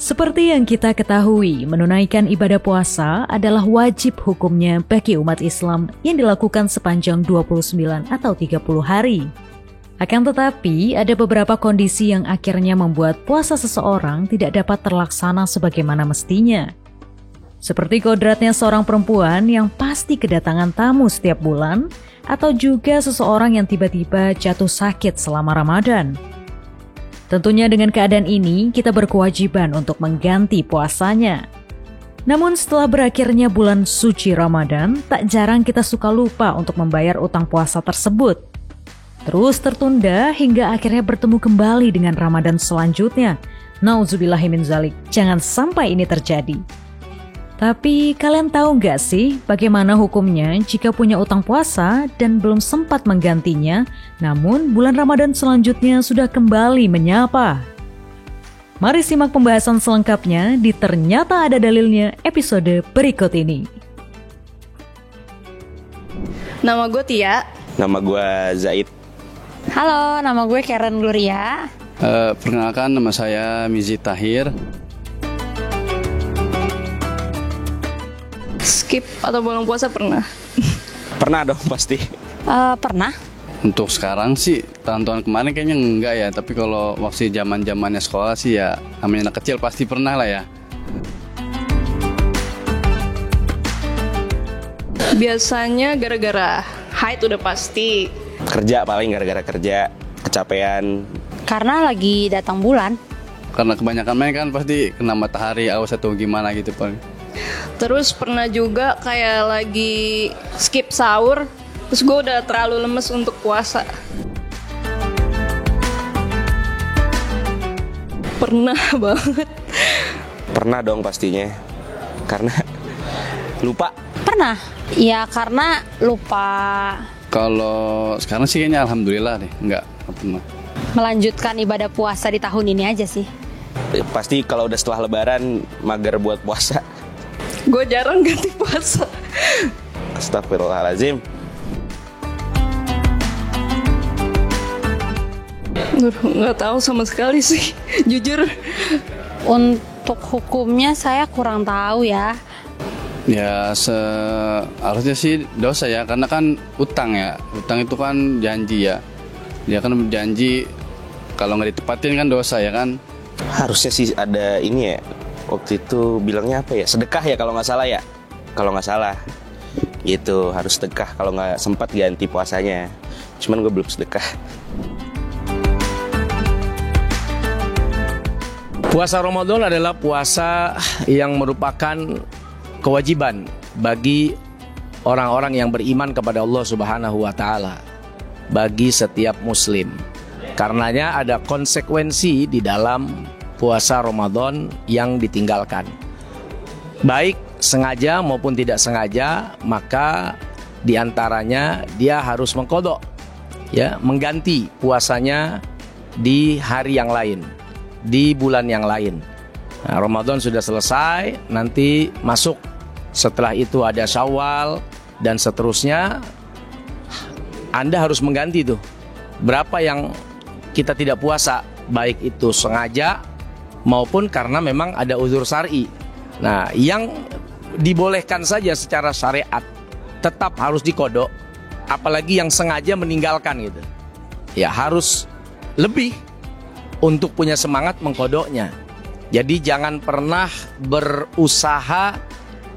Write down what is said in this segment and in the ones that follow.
Seperti yang kita ketahui, menunaikan ibadah puasa adalah wajib hukumnya bagi umat Islam yang dilakukan sepanjang 29 atau 30 hari. Akan tetapi, ada beberapa kondisi yang akhirnya membuat puasa seseorang tidak dapat terlaksana sebagaimana mestinya. Seperti kodratnya seorang perempuan yang pasti kedatangan tamu setiap bulan, atau juga seseorang yang tiba-tiba jatuh sakit selama Ramadan. Tentunya dengan keadaan ini, kita berkewajiban untuk mengganti puasanya. Namun setelah berakhirnya bulan suci Ramadan, tak jarang kita suka lupa untuk membayar utang puasa tersebut. Terus tertunda hingga akhirnya bertemu kembali dengan Ramadan selanjutnya. Nauzubillahi min dzalik, jangan sampai ini terjadi. Tapi kalian tahu nggak sih bagaimana hukumnya jika punya utang puasa dan belum sempat menggantinya, namun bulan Ramadan selanjutnya sudah kembali menyapa? Mari simak pembahasan selengkapnya di Ternyata Ada Dalilnya episode berikut ini. Nama gue Tia. Nama gue Zaid. Halo, nama gue Karen Gloria. Perkenalkan, nama saya Mizi Tahir. Skip atau bolong puasa pernah? Pernah dong pasti. Pernah. Untuk sekarang sih, tahun-tahun kemarin kayaknya enggak ya. Tapi kalau waktu zaman-zamannya sekolah sih ya, namanya anak kecil pasti pernah lah ya. Biasanya gara-gara haid udah pasti. Kerja paling gara-gara kerja, kecapean. Karena lagi datang bulan. Karena kebanyakan main kan pasti kena matahari, awas atau gimana gitu paling. Terus pernah juga kayak lagi skip sahur, terus gue udah terlalu lemes untuk puasa. Pernah banget. Pernah dong pastinya. Karena lupa. Pernah. Ya karena lupa. Kalau sekarang sih kayaknya alhamdulillah deh, enggak pernah. Melanjutkan ibadah puasa di tahun ini aja sih. Pasti kalau udah setelah lebaran mager buat puasa. Gue jarang ganti puasa. Astagfirullahaladzim. Nggak tahu sama sekali sih, jujur. Untuk hukumnya saya kurang tahu ya. Ya harusnya sih dosa ya, karena kan utang ya. Utang itu kan janji ya. Dia kan berjanji, kalau nggak ditepatin kan dosa ya kan. Harusnya sih ada ini ya. Waktu itu bilangnya apa ya? Sedekah ya kalau nggak salah ya. Kalau nggak salah gitu, harus sedekah kalau nggak sempat ganti puasanya. Cuman gue belum sedekah. Puasa Ramadan adalah puasa yang merupakan kewajiban bagi orang-orang yang beriman kepada Allah Subhanahu wa taala, bagi setiap muslim. Karenanya ada konsekuensi di dalam puasa Ramadan yang ditinggalkan. Baik sengaja maupun tidak sengaja, maka diantaranya dia harus mengqadha, ya, mengganti puasanya di hari yang lain, di bulan yang lain. Nah, Ramadan sudah selesai, nanti masuk setelah itu ada Syawal dan seterusnya. Anda harus mengganti tuh berapa yang kita tidak puasa, baik itu sengaja maupun karena memang ada uzur syar'i. Nah, yang dibolehkan saja secara syariat tetap harus diqadha, apalagi yang sengaja meninggalkan gitu. Ya harus lebih untuk punya semangat mengqadhanya. Jadi jangan pernah berusaha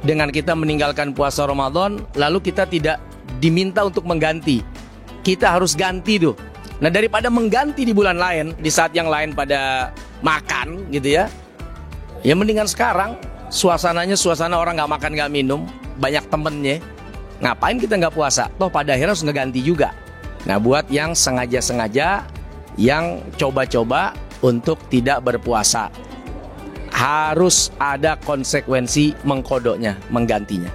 dengan kita meninggalkan puasa Ramadan lalu kita tidak diminta untuk mengganti. Kita harus ganti tuh. Nah, daripada mengganti di bulan lain, di saat yang lain pada makan gitu ya, ya mendingan sekarang suasananya suasana orang gak makan gak minum, banyak temennya. Ngapain kita gak puasa? Toh pada akhirnya harus ngeganti juga. Nah, buat yang sengaja-sengaja, yang coba-coba untuk tidak berpuasa, harus ada konsekuensi mengqadhanya, menggantinya.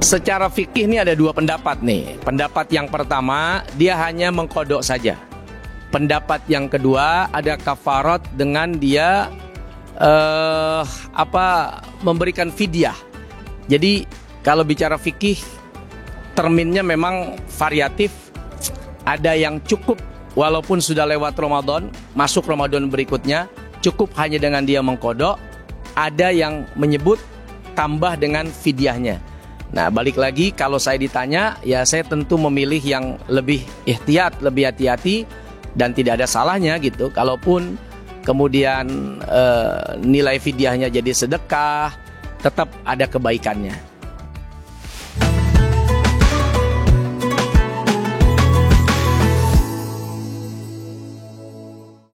Secara fikih ini ada dua pendapat nih. Pendapat yang pertama, dia hanya mengqadha saja. Pendapat yang kedua, ada kafarat dengan dia memberikan fidyah. Jadi kalau bicara fikih, terminnya memang variatif. Ada yang cukup walaupun sudah lewat Ramadan, masuk Ramadan berikutnya, cukup hanya dengan dia mengkodok. Ada yang menyebut tambah dengan fidyahnya. Nah, balik lagi, kalau saya ditanya, ya saya tentu memilih yang lebih ihtiyat, lebih hati-hati, dan tidak ada salahnya gitu. Kalaupun kemudian nilai fidyahnya jadi sedekah, tetap ada kebaikannya.